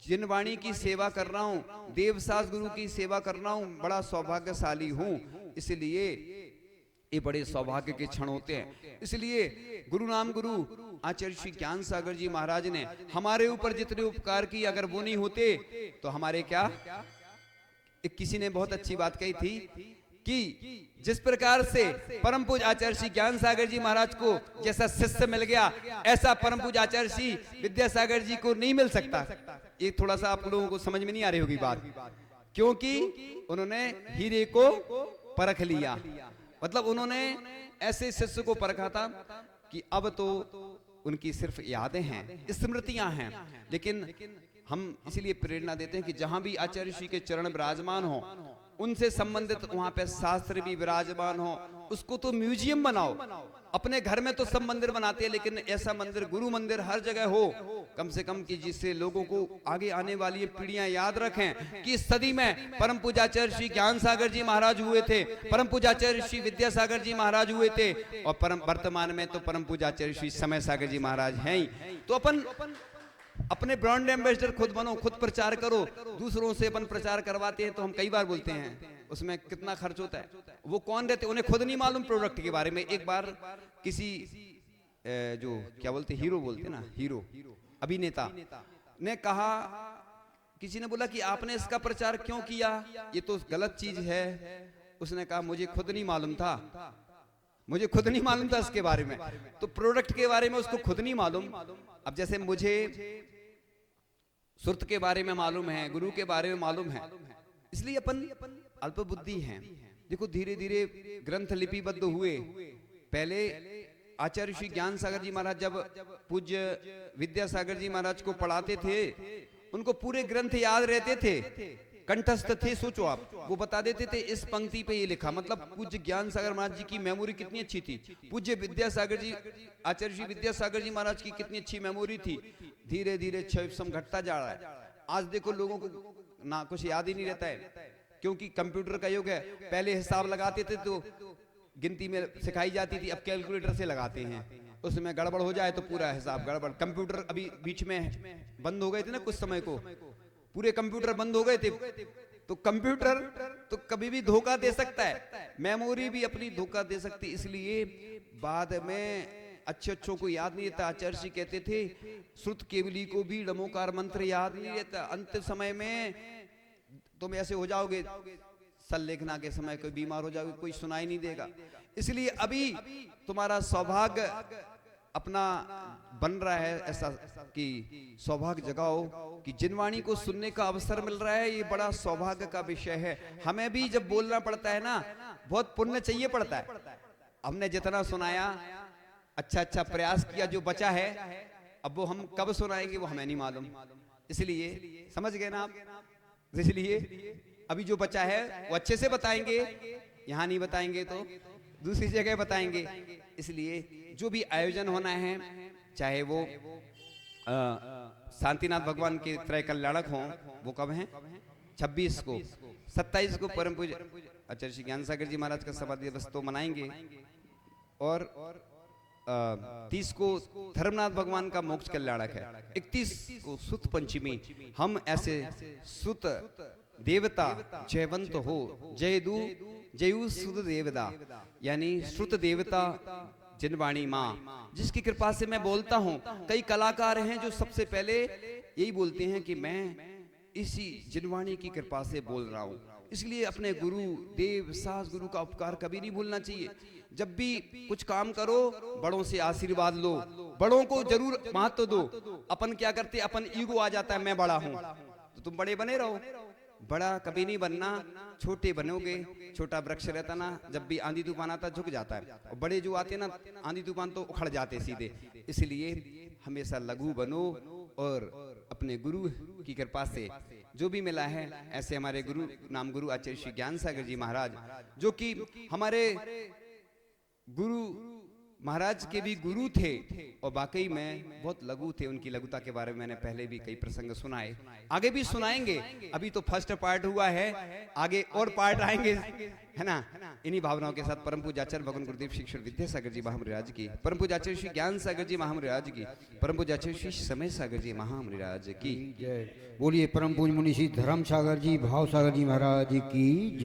जिनवाणी की सेवा कर रहा हूं, देवसास गुरु की सेवा कर रहा हूं, बड़ा सौभाग्यशाली हूं। इसलिए ये बड़े सौभाग्य के क्षण होते हैं। इसलिए गुरु नाम गुरु आचार्य श्री ज्ञान सागर जी महाराज ने हमारे ऊपर जितने उपकार किए, अगर वो नहीं होते तो हमारे क्या। एक किसी ने बहुत अच्छी बात कही थी कि जिस प्रकार से परम पूज्य आचार्य श्री ज्ञान सागर जी महाराज को जैसा शिष्य मिल गया, ऐसा परम पूज्य आचार्य श्री विद्यासागर जी को नहीं मिल सकता। ये थोड़ा सा आप लोगों को समझ में नहीं आ रही होगी बात, क्योंकि उन्होंने हीरे को परख लिया। मतलब उन्होंने ऐसे शिष्य को परखा था कि अब तो उनकी सिर्फ यादें हैं, स्मृतियां हैं, लेकिन हम इसलिए प्रेरणा देते हैं कि जहां भी आचार्य श्री के चरण विराजमान हो, उनसे संबंधित वहां पे शास्त्र भी विराजमान हो, उसको तो म्यूजियम बनाओ। अपने घर में तो सब मंदिर बनाते हैं, लेकिन ऐसा मंदिर, गुरु मंदिर हर जगह हो, कम से कम कि जिससे लोगों को आगे आने वाली पीढ़ियां याद रखें कि इस सदी में परम पूज्याचार्य श्री ज्ञान सागर जी महाराज हुए थे, परम पूज्याचार्य श्री विद्यासागर जी महाराज हुए थे, और परम वर्तमान में तो परम पूज्याचार्य श्री समय सागर जी महाराज हैं ही। तो अपन अपने ब्रांड एम्बेसडर खुद बनो, खुद प्रचार करो। दूसरों से अपन प्रचार करवाते हैं तो हम कई बार बोलते हैं उसमें कितना खर्च होता है, वो कौन रहते उन्हें खुद नहीं मालूम प्रोडक्ट के बारे में। एक बार किसी जो क्या बोलते, हीरो बोलते ना, हीरो अभिनेता ने कहा, किसी ने बोला कि आपने इसका प्रचार क्यों किया, ये तो गलत चीज है। उसने कहा मुझे खुद नहीं मालूम था, मुझे खुद नहीं मालूम था इसके बारे में। तो प्रोडक्ट के बारे में उसको खुद नहीं मालूम। अब जैसे मुझे सुरत के बारे में मालूम है, गुरु के बारे में मालूम है, इसलिए अपन अल्प बुद्धि हैं। देखो धीरे धीरे ग्रंथ लिपिबद्ध हुए। पहले आचार्य श्री ज्ञान सागर जी महाराज जब पूज्य विद्यासागर जी महाराज को पढ़ाते थे, उनको पूरे ग्रंथ याद रहते थे, कंठस्थ थे। सोचो आप, वो बता देते थे इस पंक्ति पे ये लिखा। मतलब पूज्य ज्ञान सागर महाराज जी की मेमोरी कितनी अच्छी थी, पूज्य विद्यासागर जी, आचार्य श्री विद्यासागर जी महाराज की कितनी अच्छी मेमोरी थी। धीरे धीरे क्षय घटता जा रहा है। आज देखो लोगों को ना कुछ याद ही नहीं रहता है, क्योंकि कंप्यूटर का युग है। पहले हिसाब लगाते थे तो गिनती में सिखाई जाती थी, अब कैलकुलेटर से लगाते हैं, उसमें गड़बड़ हो जाए तो पूरा हिसाब गड़बड़। कंप्यूटर अभी बीच में बंद हो गए थे ना, कुछ समय को पूरे कंप्यूटर बंद हो गए थे। तो कंप्यूटर तो कभी भी धोखा दे सकता है, मेमोरी भी अपनी धोखा दे सकती। इसलिए बाद में अच्छों को याद नहीं रहता। आचार्य जी कहते थे श्रुत केवली को भी नमोकार मंत्र याद नहीं रहता। अंत समय में तुम ऐसे हो जाओगे, सल्लेखना के समय कोई बीमार हो जाओगे, कोई सुनाई नहीं देगा। इसलिए अभी तुम्हारा सौभाग्य अपना बन रहा है ऐसा कि सौभाग्य जगाओ कि जिनवाणी को सुनने का अवसर मिल रहा है। ये बड़ा सौभाग्य का विषय है। हमें भी जब बोलना पड़ता है ना, बहुत पुण्य चाहिए पड़ता है। हमने जितना सुनाया, अच्छा प्रयास किया, जो बचा है अब वो हम कब सुनाएंगे वो हमें नहीं मालूम। इसलिए समझ गए ना आप। इसलिए अभी जो बचा है वो अच्छे से बताएंगे, यहाँ नहीं बताएंगे तो दूसरी जगह बताएंगे। इसलिए जो भी आयोजन होना है, चाहे वो शांतिनाथ भगवान के त्रय कल्याणक हों, वो कब हैं? 26 को, 27 को परम पूज्य आचार्य श्री ज्ञान सागर जी महाराज का समाधि दिवस तो मनाएंगे, और 30 को धर्मनाथ भगवान का मोक्ष कल्याणक है, 31 को सुत पंचमी। हम ऐसे सुत देवता जयवंत हो, जयु सुत देवता, यानी श्रुत देवता जिनवाणी माँ, जिसकी कृपा से मैं बोलता हूँ। कई कलाकार हैं जो सबसे पहले यही बोलते हैं कि मैं इसी जिनवाणी की कृपा से बोल रहा हूँ। इसलिए अपने गुरु देव सास गुरु का उपकार कभी नहीं भूलना चाहिए। जब भी कुछ काम करो, बड़ों से आशीर्वाद लो, बड़ों को जरूर महत्व दो। अपन क्या करते, अपन ईगो आ जाता है, मैं बड़ा हूँ तो तुम बड़े बने रहो। बड़ा कभी नहीं बनना, छोटे बनोगे। छोटा वृक्ष रहता ना, जब भी आंधी तूफान आता झुक जाता है, और बड़े जो आते ना आंधी तूफान तो उखड़ जाते सीधे। इसलिए हमेशा लघु बनो और अपने गुरु की कृपा से जो भी मिला है, ऐसे हमारे गुरु नाम गुरु आचार्य श्री ज्ञान सागर जी महाराज, जो कि हमारे गुरु महाराज के भी गुरु थे और वाकई में बहुत लघु थे। उनकी लघुता के बारे में मैंने पहले भी कई प्रसंग सुनाए, आगे भी सुनाएंगे। अभी तो फर्स्ट पार्ट हुआ है, आगे और पार्ट आएंगे, है ना। इन्हीं भावनाओं के साथ परम पूज्य आचार्य भगवान गुरुदेव शिक्षण विद्यासागर जी महामृराज की, परम पूज्य आचार्य श्री ज्ञान सागर जी महामृराज की, परम पूज्य आचार्य श्री समय सागर जी महामृराज की बोलिए परम पूज्य मुनि श्री धर्म सागर जी भाव सागर जी महाराज की।